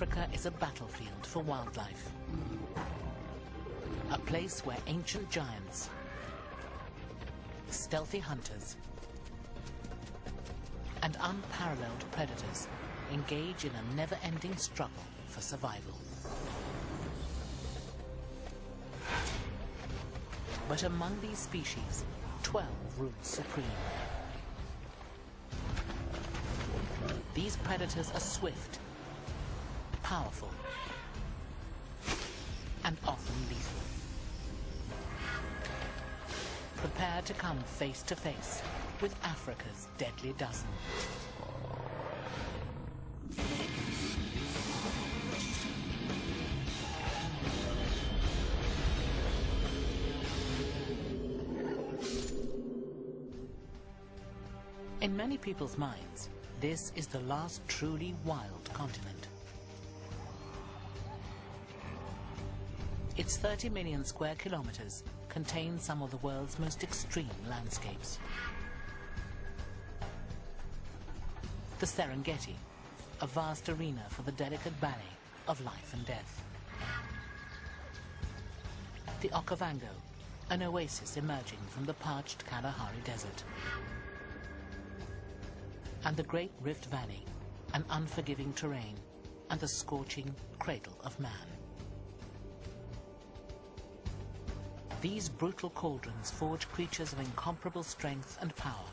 Africa is a battlefield for wildlife. A place where ancient giants, stealthy hunters, and unparalleled predators engage in a never-ending struggle for survival. But among these species, 12 rule supreme. These predators are swift, powerful, and often lethal. Prepare to come face to face with Africa's deadly dozen. In many people's minds, this is the last truly wild continent. Its 30 million square kilometers contains some of the world's most extreme landscapes. The Serengeti, a vast arena for the delicate ballet of life and death. The Okavango, an oasis emerging from the parched Kalahari Desert. And the Great Rift Valley, an unforgiving terrain and the scorching cradle of man. These brutal cauldrons forge creatures of incomparable strength and power,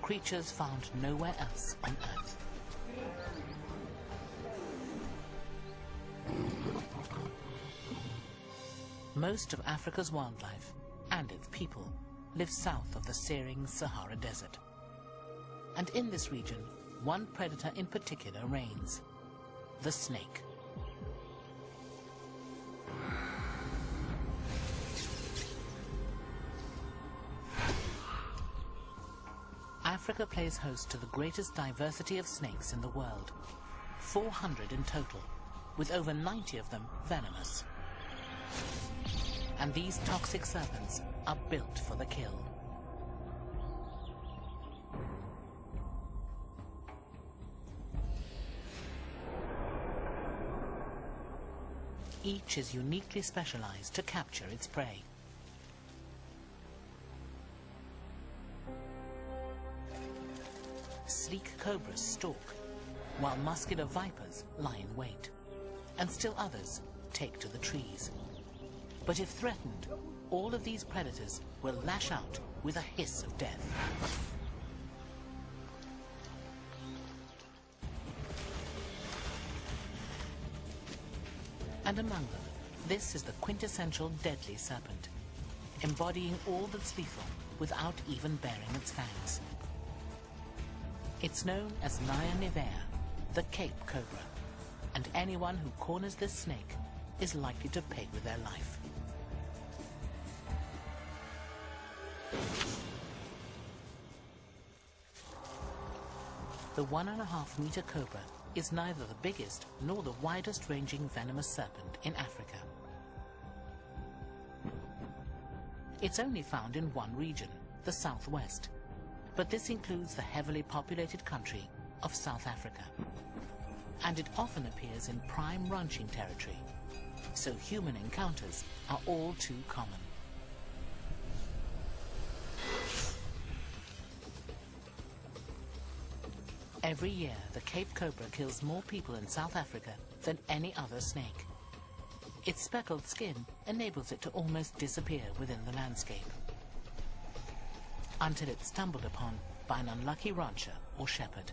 creatures found nowhere else on Earth. Most of Africa's wildlife and its people live south of the searing Sahara Desert. And in this region, one predator in particular reigns: the snake. Africa plays host to the greatest diversity of snakes in the world, 400 in total, with over 90 of them venomous. And these toxic serpents are built for the kill. Each is uniquely specialized to capture its prey. Sleek cobras stalk, while muscular vipers lie in wait, and still others take to the trees. But if threatened, all of these predators will lash out with a hiss of death. And among them, this is the quintessential deadly serpent, embodying all that's lethal without even baring its fangs. It's known as Naya nivea, the Cape Cobra, and anyone who corners this snake is likely to pay with their life. The 1.5-meter cobra is neither the biggest nor the widest-ranging venomous serpent in Africa. It's only found in one region, the southwest, but this includes the heavily populated country of South Africa. And it often appears in prime ranching territory, so human encounters are all too common. Every year, the Cape Cobra kills more people in South Africa than any other snake. Its speckled skin enables it to almost disappear within the landscape, until it's stumbled upon by an unlucky rancher or shepherd.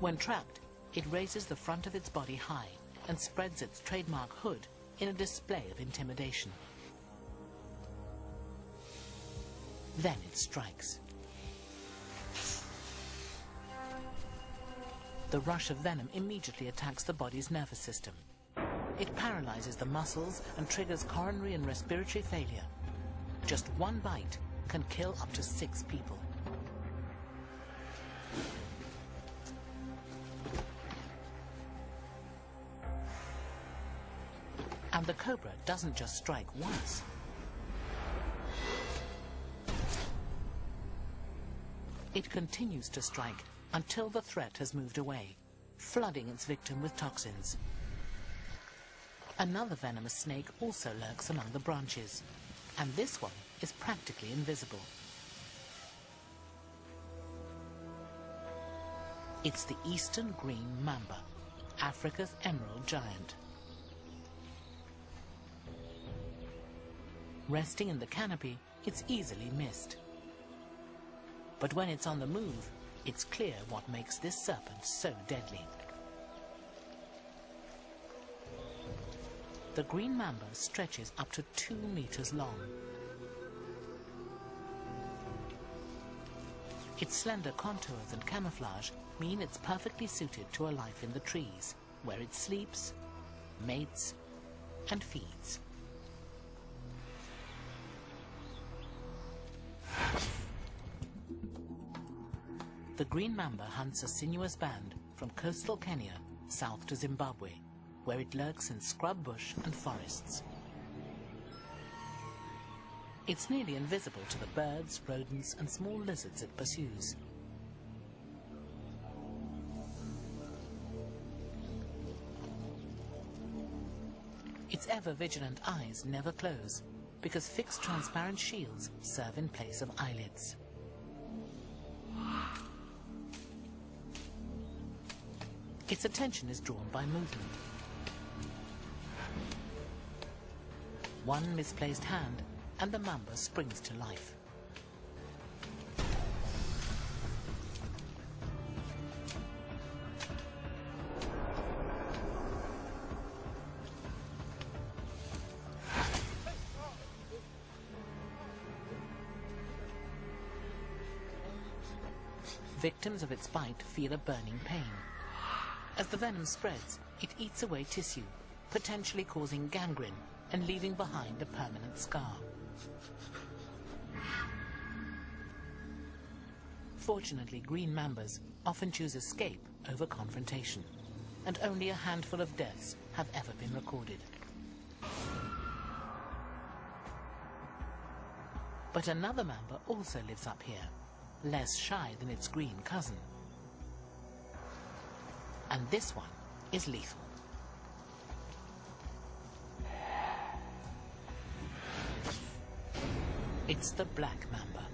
When trapped, it raises the front of its body high and spreads its trademark hood in a display of intimidation. Then it strikes. The rush of venom immediately attacks the body's nervous system. It paralyzes the muscles and triggers coronary and respiratory failure. Just one bite can kill up to 6 people. And the cobra doesn't just strike once. It continues to strike until the threat has moved away, flooding its victim with toxins. Another venomous snake also lurks among the branches, and this one is practically invisible. It's the eastern green mamba, Africa's emerald giant. Resting in the canopy, it's easily missed. But when it's on the move, it's clear what makes this serpent so deadly. The green mamba stretches up to 2 meters long. Its slender contours and camouflage mean it's perfectly suited to a life in the trees, where it sleeps, mates, and feeds. The green mamba hunts a sinuous band from coastal Kenya south to Zimbabwe, where it lurks in scrub bush and forests. It's nearly invisible to the birds, rodents, and small lizards it pursues. Its ever-vigilant eyes never close, because fixed transparent shields serve in place of eyelids. Its attention is drawn by movement. One misplaced hand, and the mamba springs to life. Victims of its bite feel a burning pain. As the venom spreads, it eats away tissue, potentially causing gangrene and leaving behind a permanent scar. Fortunately, green mambas often choose escape over confrontation, and only a handful of deaths have ever been recorded. But another mamba also lives up here, less shy than its green cousin. And this one is lethal. It's the black mamba.